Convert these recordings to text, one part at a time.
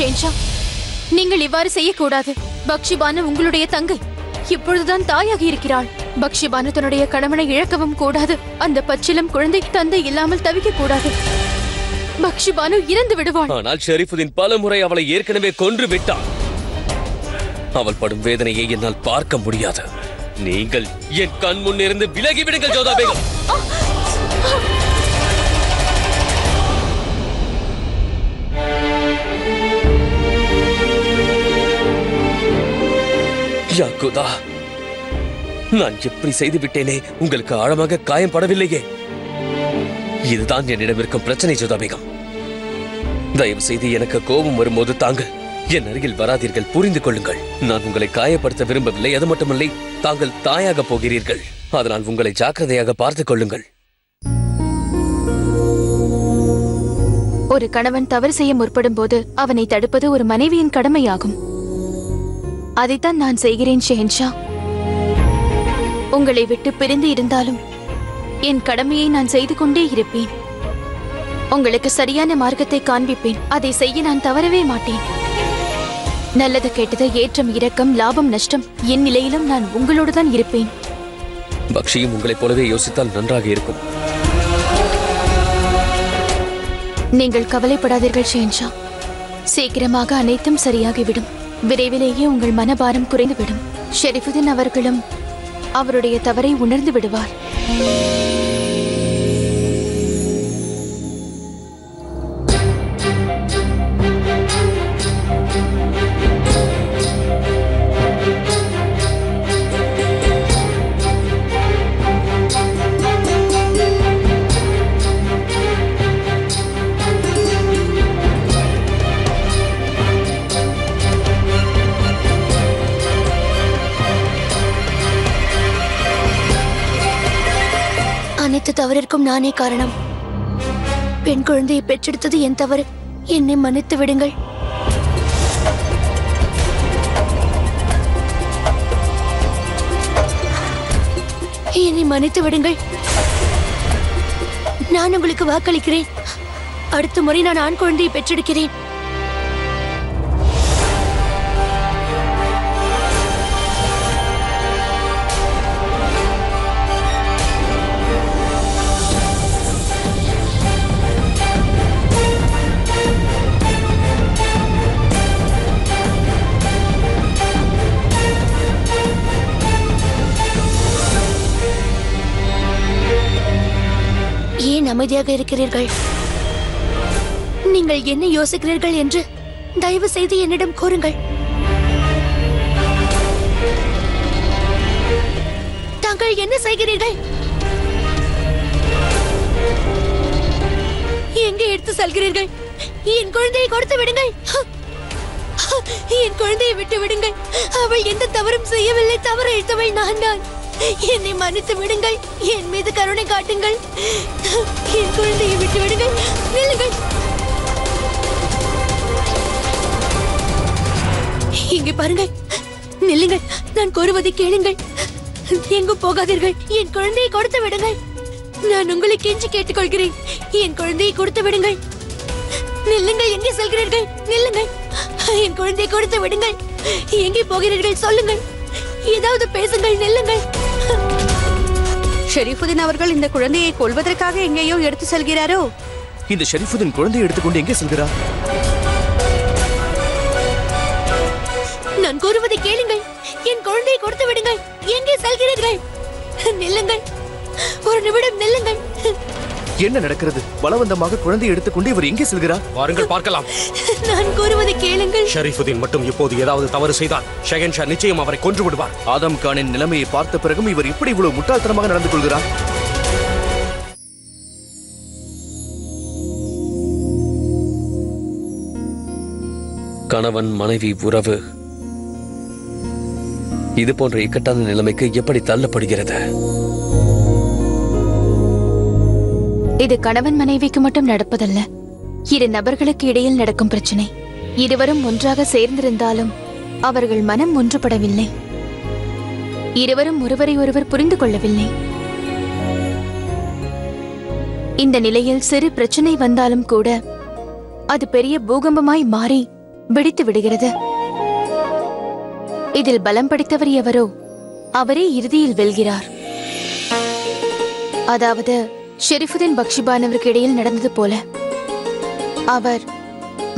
ஷெஹன்ஷா, நீங்கள் இவ்வாறு செய்யக்கூடாது. பக்ஷிபானு உங்களுடைய தங்கை, இப்பொழுதுதான் தாயாகி இருக்கிறாள். பக்ஷிபானு தன்னுடைய கணவனை இழக்கவும் கூடாது. அந்த பச்சிலம் குழந்தை தந்தை இல்லாமல் தவிக்க கூடாது. பக்ஷிபானு இறந்து விடுவாள். ஆனால் ஷெரீஃபுதீன் பல முறை அவளை ஏற்கனவே கொன்று விட்டாள். அவள் படும் வேதனையை என்னால் பார்க்க முடியாது. நீங்கள் என் கண் முன்னிருந்து விலகி விடுங்கள் ஜோதா பேகம். யாகுதா, நான் எப்படி செய்து விட்டேனே, உங்களுக்கு ஆழமாக காயம் படவில்லையே. இதுதான் என்னிடம் இருக்கும் பிரச்சனை ஜோதா பேகம். தயவு செய்து எனக்கு கோபம் வரும்போது தாங்கள் என் அருகில் வராதீர்கள், புரிந்து கொள்ளுங்கள். நான் உங்களை காயப்படுத்த விரும்பவில்லை. அது மட்டுமில்லை, தாங்கள் தாயாக போகிறீர்கள். அதனால் உங்களை ஜாக்கிரதையாக பார்த்துக் கொள்ளுங்கள். ஒரு கணவன் தவறு செய்ய முற்படும் போது அவனை தடுப்பது ஒரு மனைவியின் கடமையாகும். அதைத்தான் நான் செய்கிறேன் ஷெஹன்ஷா. உங்களை விட்டு பிரிந்து இருந்தாலும் என் கடமையை நான் செய்து கொண்டே இருப்பேன். உங்களுக்கு சரியான மார்க்கத்தை காண்பிப்பேன். அதை செய்ய நான் தவறவே மாட்டேன். நல்லது கெட்டது, ஏற்றம் இறக்கம், லாபம் நஷ்டம், என் நிலையிலும் நான் உங்களோடு தான் இருப்பேன். பக்ஷியும் உங்களைப் போலவே யோசித்தால் நன்றாக இருக்கும். நீங்கள் கவலைப்படாதீர்கள் ஷெஹன்ஷா. சீக்கிரமாக அனைத்தும் சரியாகிவிடும். விரைவிலேயே உங்கள் மனபாரம் குறைந்துவிடும். ஷெரீஃபுதீன் அவர்களும் அவருடைய தவறை உணர்ந்து விடுவார். அனைத்து தவறிற்கும் நானே காரணம். பெண் குழந்தையை பெற்றெடுத்தது என் தவறு. என்னை மன்னித்து விடுங்கள். என்னை மன்னித்து விடுங்கள். நான் உங்களுக்கு வாக்களிக்கிறேன். அடுத்த முறை நான் ஆண் குழந்தையை பெற்றெடுக்கிறேன். ஏன் அமைதியாக இருக்கிறீர்கள்? நீங்கள் என்ன யோசிக்கிறீர்கள் என்று தயவு செய்து என்னிடம் கூறுங்கள். தாங்கள் என்ன செய்கிறீர்கள்? எங்கே எடுத்து செல்கிறீர்கள்? என் குழந்தையை கொடுத்து விடுங்கள். என் குழந்தையை விட்டு விடுங்கள். அவள் எந்த தவறும் செய்யவில்லை. தவறு இழுத்தவள் நான் தான். என்னை மன்னித்து விடுங்கள். என் மீது கருணை காட்டுங்கள். என் குழந்தையை விட்டு விடுங்கள். நில்லுங்கள். இங்கே பாருங்கள். நில்லுங்கள். நான் கூறுவதை கேளுங்கள். எங்கும் போகாதீர்கள். என் குழந்தையை கொடுத்து விடுங்கள். நான் உங்களை கெஞ்சி கேட்டுக்கொள்கிறேன். என் குழந்தையை கொடுத்து விடுங்கள். நில்லுங்கள். எங்கே செல்கிறீர்கள்? நில்லுங்கள். என் குழந்தையை கொடுத்து விடுங்கள். எங்கே போகிறீர்கள்? சொல்லுங்கள். ஏதாவது பேசுங்கள். நில்லுங்கள். ஷெரீஃபுதீன் அவர்கள் இந்த குழந்தையை கொல்வதற்காக எங்கேயோ எடுத்து செல்கிறாரோ? இந்த ஷெரீஃபுதீன் குழந்தையை எடுத்துக்கொண்டு எங்கே செல்கிறார்? நான் கூறுவதை கேளுங்கள். என் குழந்தையை கொடுத்து விடுங்கள். எங்கே செல்கிறீர்கள்? நில்லுங்கள். ஒரு நிமிடம் நில்லுங்கள். என்ன நடக்கிறது? பலவந்தமாக குழந்தையை எடுத்துக்கொண்டு இவர் எங்கே செல்கிறார்? வாருங்கள் பார்க்கலாம். நான் கூறுவதை கேளுங்கள். ஷெரீஃபுதீன் மட்டும் இப்போது ஏதாவது தவறு செய்தால் ஷெஹன்ஷா நிச்சயம் அவரை கொன்று விடுவார். ஆதம் கானின் நிலைமையை பார்த்த பிறகும் இவர் எப்படி இவ்வளவு முட்டாள்தனமாக நடந்து கொள்கிறார்? கணவன் மனைவி உறவு இது போன்ற இக்கட்டான நிலைமைக்கு எப்படி தள்ளப்படுகிறது? இது கணவன் மனைவிக்கு மட்டும் நடப்பதல்ல. இரு நபர்களுக்கு இடையில் நடக்கும் பிரச்சனை. இருவரும் ஒன்றாக சேர்ந்திருந்தாலும் அவர்கள் மனம் ஒன்றுபடவில்லை. இருவரும் ஒருவரை ஒருவர் புரிந்து கொள்ளவில்லை. இந்த நிலையில் சிறு பிரச்சனை வந்தாலும் கூட அது பெரிய பூகம்பமாய் மாறி வெடித்து விடுகிறது. இதில் பலம் படைத்தவர் எவரோ அவரே இறுதியில் வெல்கிறார். அதாவது ஷெரீஃபுதீன் பக்ஷிபானவருக்கு இடையில் நடந்தது போல. அவர்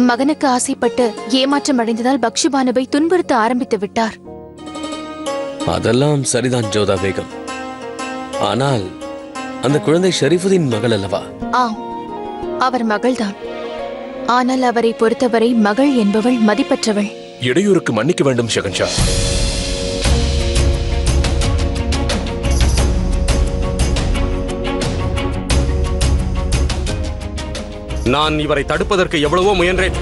மகனுக்கு ஆசைப்பட்டு ஏமாற்றம் அடைந்ததால் பக்ஷிபானுவை துன்புறுத்த ஆரம்பித்து விட்டார். அதெல்லாம் சரிதான் ஜோதா பேகம். ஆனால் அந்த குழந்தை ஷெரீஃபுதீன் மகள் அல்லவா? ஆம், அவர் மகள்தான். ஆனால் அவரை பொறுத்தவரை மகள் என்பவள் மதிப்பற்றவள். இடையூறுக்கு மன்னிக்க வேண்டும் ஷகன்ஷா. நான் இவரை தடுப்பதற்கு எவ்வளவோ முயன்றேன்.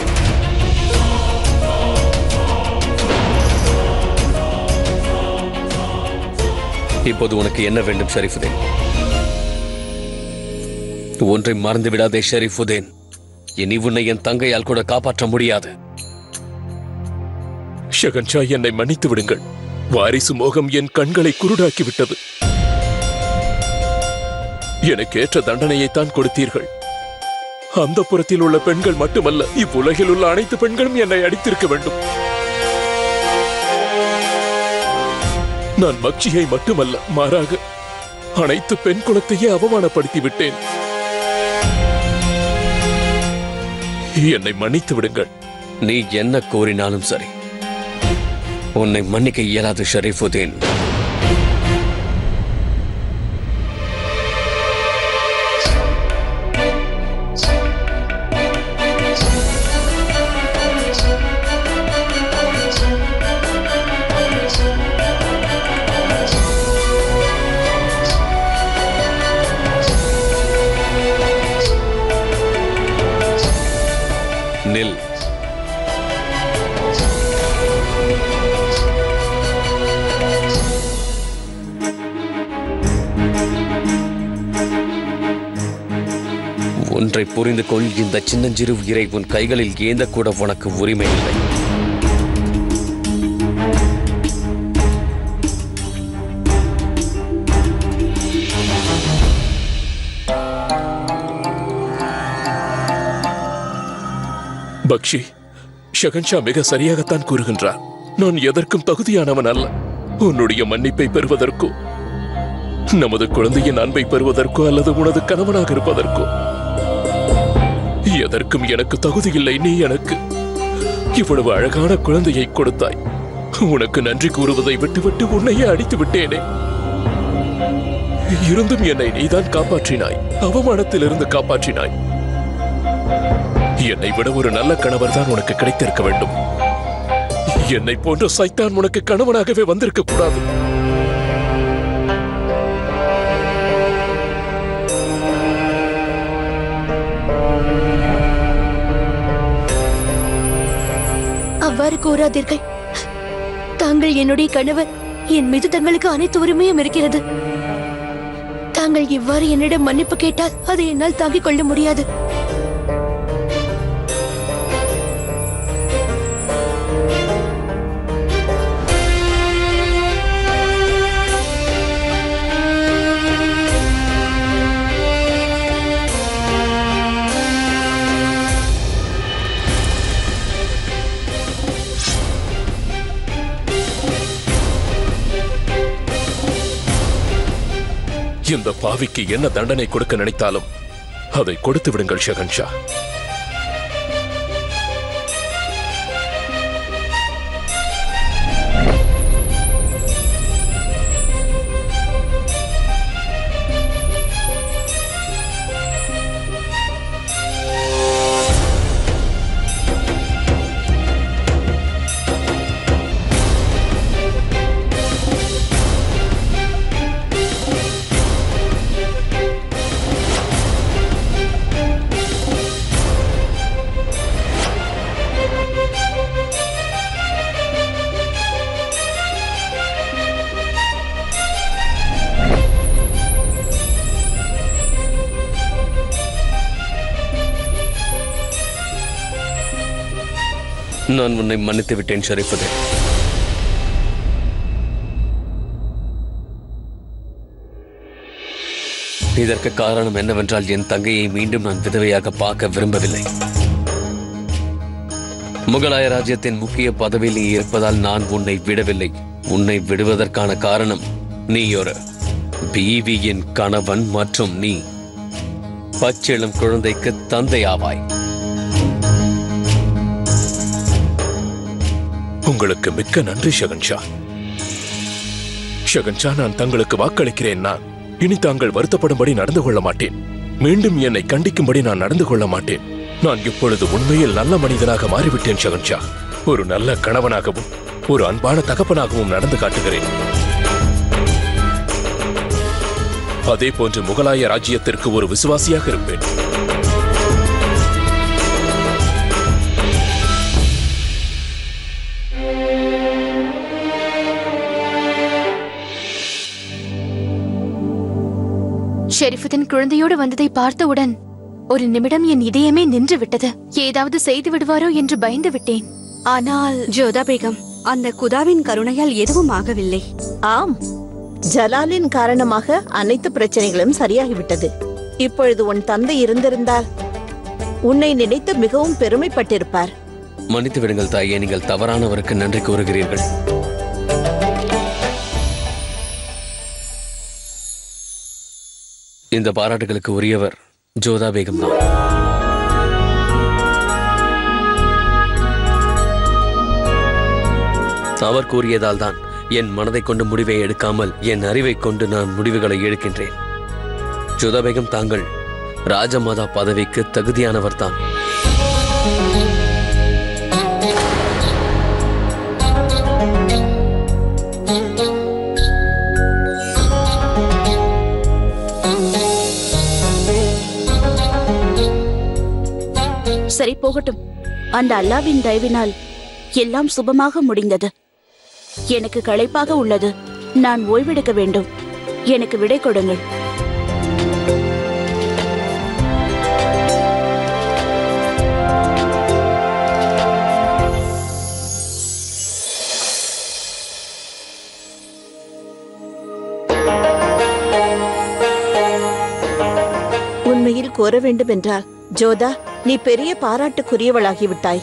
இப்போது உனக்கு என்ன வேண்டும் ஷெரீஃபுதீன்? ஒன்றை மறந்து விடாதே ஷெரீஃபுதீன். இனி உன்னை என் தங்கையால் கூட காப்பாற்ற முடியாது. ஷகன்ஷா, என்னை மன்னித்து விடுங்கள். வாரிசு மோகம் என் கண்களை குருடாக்கி விட்டது. எனக்கு ஏற்ற தண்டனையைத்தான் கொடுத்தீர்கள். அந்த புறத்தில் உள்ள பெண்கள் மட்டுமல்ல, இவ்வுலகில் உள்ள அனைத்து பெண்களும் என்னை அடித்திருக்க வேண்டும். நான் மக்ஷியை மட்டுமல்ல, மாறாக அனைத்து பெண் குலத்தையே அவமானப்படுத்தி விட்டேன். என்னை மன்னித்து விடுங்கள். நீ என்ன கோரினாலும் சரி, உன்னை மன்னிக்க இயலாது ஷெரீஃபுதீன். நில். ஒன்றை புரிந்து கொள், இந்த சின்னஞ்சிறு உயிரை உன் கைகளில் ஏந்தக்கூட உனக்கு உரிமை இல்லை. பக்ஷி, ஷகன்ஷா மிக சரியாகத்தான் கூறுகின்றார். நான் எதற்கும் தகுதியானவன் அல்ல. உன்னுடைய மன்னிப்பை பெறுவதற்கோ, நமது குழந்தையின் அன்பை பெறுவதற்கோ, அல்லது உனது கணவனாக இருப்பதற்கோ எதற்கும் எனக்கு தகுதி இல்லை. நீ எனக்கு இவ்வளவு அழகான குழந்தையை கொடுத்தாய். உனக்கு நன்றி கூறுவதை விட்டுவிட்டு உன்னையே அடித்து விட்டேனே. இருந்தும் என்னை நீதான் காப்பாற்றினாய், அவமானத்திலிருந்து காப்பாற்றினாய். என்னை விட ஒரு நல்ல கணவர் தான் உனக்கு கிடைத்திருக்க வேண்டும். என்னை போன்ற சைத்தான் உனக்கு கணவனாகவே வந்திருக்க கூடாது. அவ்வாறு கூறாதீர்கள். தாங்கள் என்னுடைய கணவர். என் மீது தங்களுக்கு அனைத்து உரிமையும் இருக்கிறது. தாங்கள் இவ்வாறு என்னிடம் மன்னிப்பு கேட்டால் அதை என்னால் தாங்கிக் கொள்ள முடியாது. இந்த பாவிக்கு என்ன தண்டனை கொடுக்க நினைத்தாலும் அதை கொடுத்து விடுங்கள் ஷகன்ஷா. நான் உன்னை மன்னித்து விட்டேன் ஷெரீஃபுதீன். இதற்கு காரணம் என்னவென்றால் என் தங்கையை மீண்டும் நான் விதவையாக பார்க்க விரும்பவில்லை. முகலாய ராஜ்யத்தின் முக்கிய பதவியில் நீ இருப்பதால் நான் உன்னை விடவில்லை. உன்னை விடுவதற்கான காரணம் நீ ஒரு பீவியின் கணவன் மற்றும் நீ பச்சிளம் குழந்தைக்கு தந்தையாவாய். உங்களுக்கு மிக்க நன்றி ஷகன்ஷா. ஷகன்ஷா, நான் தங்களுக்கு வாக்களிக்கிறேன். நான் இனி தாங்கள் வருத்தப்படும்படி நடந்து கொள்ள மாட்டேன். மீண்டும் என்னை கண்டிக்கும்படி நான் நடந்து கொள்ள மாட்டேன். நான் இப்பொழுது உண்மையில் நல்ல மனிதனாக மாறிவிட்டேன் ஷகன்ஷா. ஒரு நல்ல கணவனாகவும் ஒரு அன்பான தகப்பனாகவும் நடந்து காட்டுகிறேன். அதே போன்று முகலாய ராஜ்யத்திற்கு ஒரு விசுவாசியாக இருப்பேன். ஷெரீஃபுதீன் குழந்தையோடு வந்ததை பார்த்தவுடன் ஒரு நிமிடம் என் இதயமே நின்று விட்டது. ஏதாவது செய்து விடுவாரோ என்று பயந்து விட்டேன். ஆனால் ஜோதா பேகம், அந்த குதாவின் கருணையால் எதுவும் ஆகவில்லை. ஆம், ஜலாலின் காரணமாக அனைத்து பிரச்சனைகளும் சரியாகிவிட்டது. இப்பொழுது உன் தந்தை இருந்திருந்தால் உன்னை நினைத்து மிகவும் பெருமைப்பட்டிருப்பார். மன்னித்து விடுங்கள் தாயே, நீங்கள் தவறானவருக்கு நன்றி கூறுகிறீர்கள். இந்த பாராட்டுகளுக்கு உரியவர் ஜோதா பேகம் தான். அவர் கூறியதால் தான் என் மனதை கொண்டு முடிவை எடுக்காமல் என் அறிவை கொண்டு நான் முடிவுகளை எடுக்கின்றேன். ஜோதா பேகம், தாங்கள் ராஜமாதா பதவிக்கு தகுதியானவர் தான். சரி, போகட்டும். அந்த அல்லாவின் தயவினால் எல்லாம் சுபமாக முடிந்தது. எனக்கு களைப்பாக உள்ளது. நான் ஓய்வெடுக்க வேண்டும். எனக்கு விடை கொடுங்கள். உண்மையில் கோர வேண்டும் என்றால் ஜோதா, நீ பெரிய பாராட்டுக்குரியவளாகிவிட்டாய்.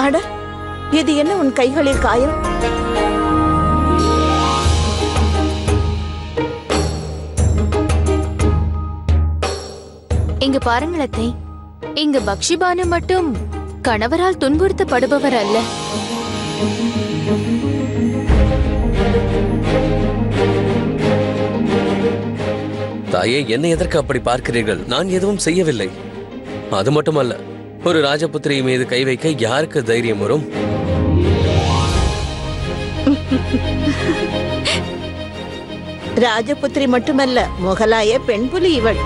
அட, இது என்ன உன் கைகளில் காயம்? இங்க பாருங்கள் அத்தை, இங்க பக்ஷிபானு மட்டும் கணவரால் துன்புறுத்தப்படுபவர் அல்ல. தாயே, என்னை எதற்கு அப்படி பார்க்கிறீர்கள்? நான் எதுவும் செய்யவில்லை. அது மட்டுமல்ல, ஒரு ராஜபுத்திரி மீது கை வைக்க யாருக்கு தைரியம் வரும்? ராஜபுத்திரி மட்டுமல்ல, முகலாய பெண் புலி இவள்.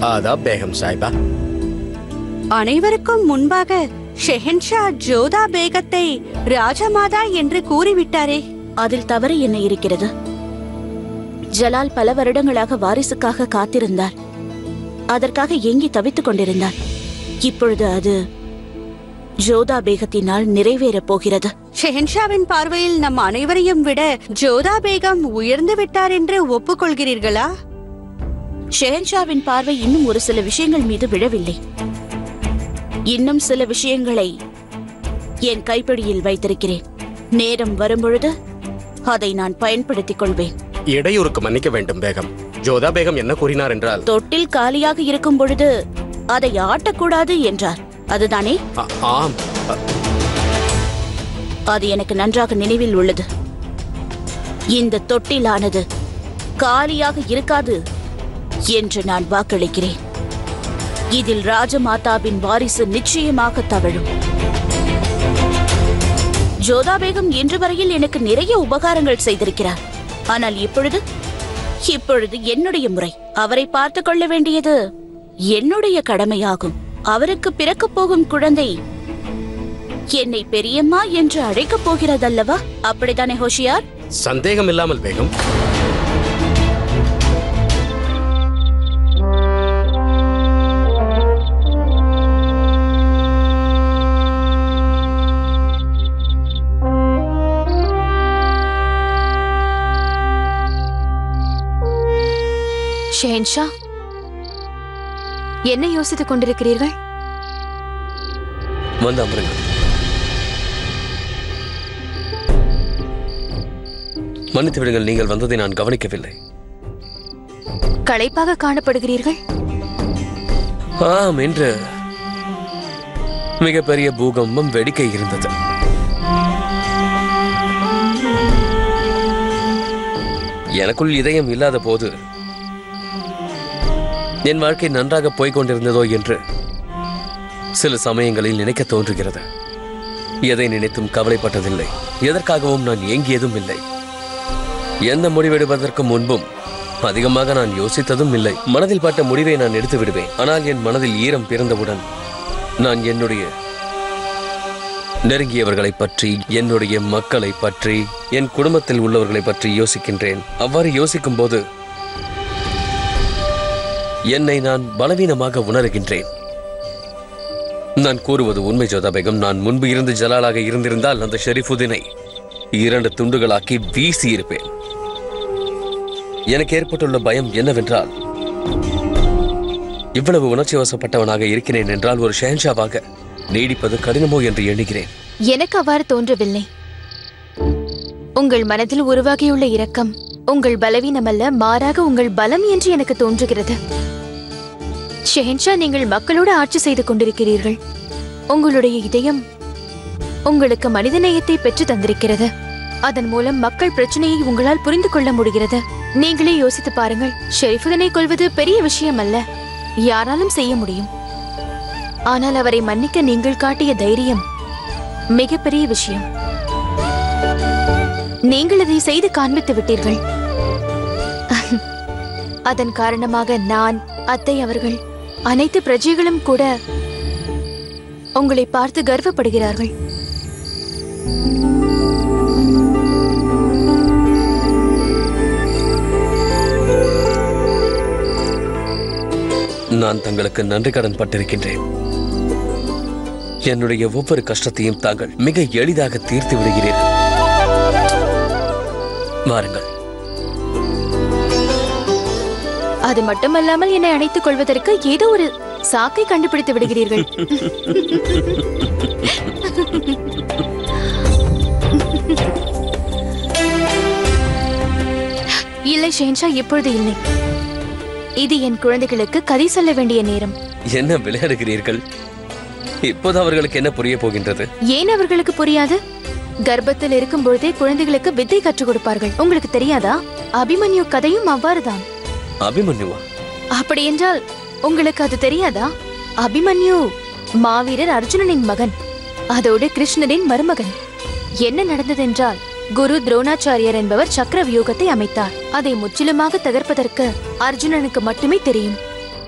ஆதாப் பேகம் சாஹிபா. அனைவருக்கும் முன்பாக ஷெஹன்ஷா ஜோதா பேகத்தை ராஜமாதா என்று கூறிவிட்டாரே. அதில் தவறு என்ன இருக்கிறது? ஜலால் பல வருடங்களாக வாரிசுக்காக காத்திருந்தார். அதற்காக ஏங்கி தவித்துக் கொண்டிருந்தார். இப்பொழுது அது ஜோதா பேகத்தினால் நிறைவேறப் போகிறது. ஷெஹன்ஷாவின் பார்வையில் நம் அனைவரையும் விட ஜோதா பேகம் உயர்ந்து விட்டார் என்று ஒப்புக்கொள்கிறீர்களா? ஷெஹன்ஷாவின் பார்வை இன்னும் ஒரு சில விஷயங்கள் மீது விழவில்லை. இன்னும் சில விஷயங்களை என் கைப்பிடியில் வைத்திருக்கிறேன். நேரம் வரும்பொழுது அதை நான் பயன்படுத்திக் கொள்வேன். இடையூறுக்கு மன்னிக்க வேண்டும் பேகம். ஜோதா பேகம் என்ன கூறினார் என்றால், தொட்டில் காலியாக இருக்கும் பொழுது அதை ஆட்டக்கூடாது என்றார். அதுதானே? ஆம். அது எனக்கு நன்றாக நினைவில் உள்ளது. இந்த தொட்டிலானது காலியாக இருக்காது என்று நான் வாக்களிக்கிறேன். இதில் ராஜமாதாவின் வாரிசு நிச்சயமாக தவழும். ஜோதா பேகம் இன்று வரையில் எனக்கு நிறைய உபகாரங்கள் செய்திருக்கிறார். ஆனால் இப்பொழுது என்னுடைய முறை. அவரை பார்த்துக் கொள்ள வேண்டியது என்னுடைய கடமையாகும். அவருக்கு பிறக்கப் போகும் குழந்தை என்னை பெரியம்மா என்று அழைக்கப் போகிறதல்லவா? அப்படித்தானே ஹோஷியார்? சந்தேகம் இல்லாமல் பேகம். ஷெஹன்ஷா, என்ன யோசித்துக் கொண்டிருக்கிறீர்கள்? வந்து அமருங்கள். மன்னித்து விடுங்கள், நீங்கள் வந்ததை நான் கவனிக்கவில்லை. களைப்பாக காணப்படுகிறீர்கள். ஆம், என்று மிகப்பெரிய பூகம்பம் வெடிக்க இருந்தது. எனக்குள் இதயம் இல்லாத போது என் வாழ்க்கை நன்றாக போய்கொண்டிருந்ததோ என்று சில சமயங்களில் நினைக்க தோன்றுகிறது. எதை நினைத்தும் கவலைப்பட்டதில்லை. எதற்காகவும் நான் ஏங்கியதும் இல்லை. எந்த முடிவெடுப்பதற்கு முன்பும் அதிகமாக நான் யோசித்ததும் இல்லை. மனதில் பட்ட முடிவை நான் எடுத்து விடுவேன். ஆனால் என் மனதில் ஈரம் பிறந்தவுடன் நான் என்னுடைய நெருங்கியவர்களை பற்றி, என்னுடைய மக்களை பற்றி, என் குடும்பத்தில் உள்ளவர்களை பற்றி யோசிக்கின்றேன். அவ்வாறு யோசிக்கும் போது என்னை நான் பலவீனமாக உணர்கின்றேன். நான் கூறுவது உண்மை ஜோதா பேகம். நான் முன்பு இருந்து ஜலாலாக இருந்திருந்தால் அந்த ஷெரீஃபுதீனை 2 துண்டுகளாக்கி வீசி இருப்பேன். எனக்கு ஏற்பட்டுள்ள பயம் என்னவென்றால், இவ்வளவு உணர்ச்சி வசப்பட்டவனாக இருக்கிறேன் என்றால் ஒரு ஷெஹன்ஷாவாக நீடிப்பது கடினமோ என்று எண்ணுகிறேன். எனக்கு அவ்வாறு தோன்றவில்லை. உங்கள் மனதில் உருவாகியுள்ள இரக்கம் உங்கள் பலவீனமல்ல, மாறாக உங்கள் பலம் என்று எனக்கு தோன்றுகிறது. ஷெஹன்ஷா, நீங்கள் மக்களோடு ஆட்சி செய்து கொண்டிருக்கிறீர்கள். உங்களுடைய இதயம் உங்களுக்கு மனிதநேயத்தை பெற்று தந்திருக்கிறது. அதன் மூலம் மக்கள் பிரச்சனையை உங்களால் புரிந்து கொள்ள முடிகிறது. நீங்களே யோசித்து பாருங்கள். ஷெரீஃபுதீனை கொல்வது பெரிய விஷயம் அல்ல, யாராலும் செய்ய முடியும். ஆனால் அவரை மன்னிக்க நீங்கள் காட்டிய தைரியம் மிகப்பெரிய விஷயம். நீங்கள் அதை செய்து காண்பித்து விட்டீர்கள். அதன் காரணமாக நான், அத்தை அவர்கள், அனைத்து பிரஜைகளும் கூட உங்களை பார்த்து கர்வப்படுகிறார்கள். நான் தங்களுக்கு நன்றி கடன் பட்டிருக்கின்றேன். என்னுடைய ஒவ்வொரு கஷ்டத்தையும் தாங்கள் மிக எளிதாக தீர்த்து விடுகிறீர்கள். வாருங்கள். அது மட்டுமல்லாமல் என்னை அணைத்துக் கொள்வதற்கு ஏதோ ஒரு சாக்கை கண்டுபிடித்து விடுகிறீர்கள். இல்லை ஷெஹன்ஷா, இப்பொழுது இல்லை. இது என் குழந்தைகளுக்கு கதை சொல்ல வேண்டிய நேரம். என்ன விளையாடுகிறீர்கள்? இப்போது அவர்களுக்கு என்ன புரிய போகின்றது? ஏன் அவர்களுக்கு புரியாது? கர்ப்பத்தில் இருக்கும் பொழுதே குழந்தைகளுக்கு வித்தை கற்றுக் கொடுப்பார்கள். உங்களுக்கு தெரியாதா? அபிமன்யு கதையும் அவ்வாறுதான். அபிமன்யுவா? அப்படி என்றால் உங்களுக்கு அது தெரியாதா? அபிமன்யு மாவீரர் அர்ஜுனனின் மகன், அதோடு கிருஷ்ணரின் மருமகன். என்ன நடந்ததென்றால், குரு துரோணாச்சாரியர் என்பவர் சக்கர வியூகத்தை அமைத்தார். அதை முற்றிலுமாக தகர்ப்பதற்கு அர்ஜுனனுக்கு மட்டுமே தெரியும்.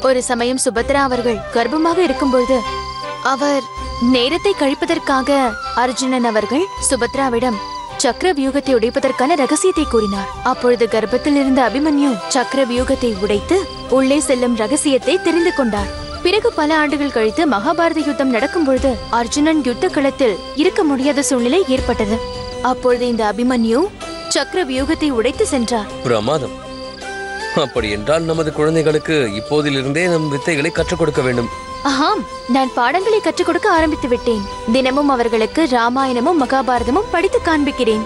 ஒரு சமயம் சுபத்ரா அவர்கள் கர்ப்பமாக இருக்கும்பொழுது அவர் நேரத்தை கழிப்பதற்காக அர்ஜுனன் அவர்கள் சுபத்ராவிடம் சக்கர வியூகத்தை உடைப்பதற்கான ரகசியத்தை கூறினார். அப்பொழுது கர்ப்பத்தில் இருந்த அபிமன்யு சக்கர வியூகத்தை உடைத்து உள்ளே செல்லும் ரகசியத்தை தெரிந்து கொண்டார். பிறகு பல ஆண்டுகள் கழித்து மகாபாரத யுத்தம் நடக்கும் பொழுது அர்ஜுனன் யுத்த களத்தில் இருக்க முடியாத சூழ்நிலை ஏற்பட்டது. அப்பொழுது இந்த அபிமன்யு சக்கர வியூகத்தை உடைத்து சென்றார். பிரமாதம். அப்படி என்றால் நமது குழந்தைகளுக்கு இப்போதிலிருந்தே நம் வித்தைகளை கற்றுக் கொடுக்க வேண்டும். ஆம், நான் பாடங்களை கற்றுக் கொடுக்க ஆரம்பித்து விட்டேன். தினமும் அவர்களுக்கு ராமாயணமும் மகாபாரதமும் படித்து காண்பிக்கிறேன்.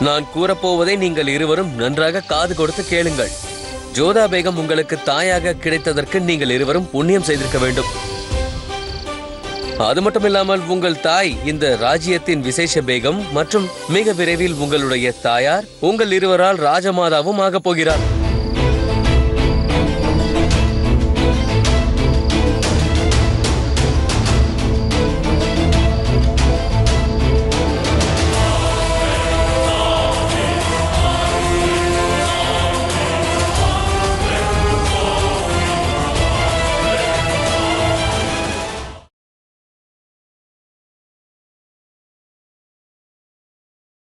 நான் கூறப்போவதை நீங்கள் இருவரும் நன்றாக காது கொடுத்து கேளுங்கள். ஜோதா பேகம் உங்களுக்கு தாயாக கிடைத்ததற்கு நீங்கள் இருவரும் புண்ணியம் செய்திருக்க வேண்டும். அது மட்டுமில்லாமல் உங்கள் தாய் இந்த ராஜ்யத்தின் விசேஷ பேகம் மற்றும் மிக விரைவில் உங்களுடைய தாயார் உங்கள் இருவரால் ராஜமாதாவும் ஆகப் போகிறார்.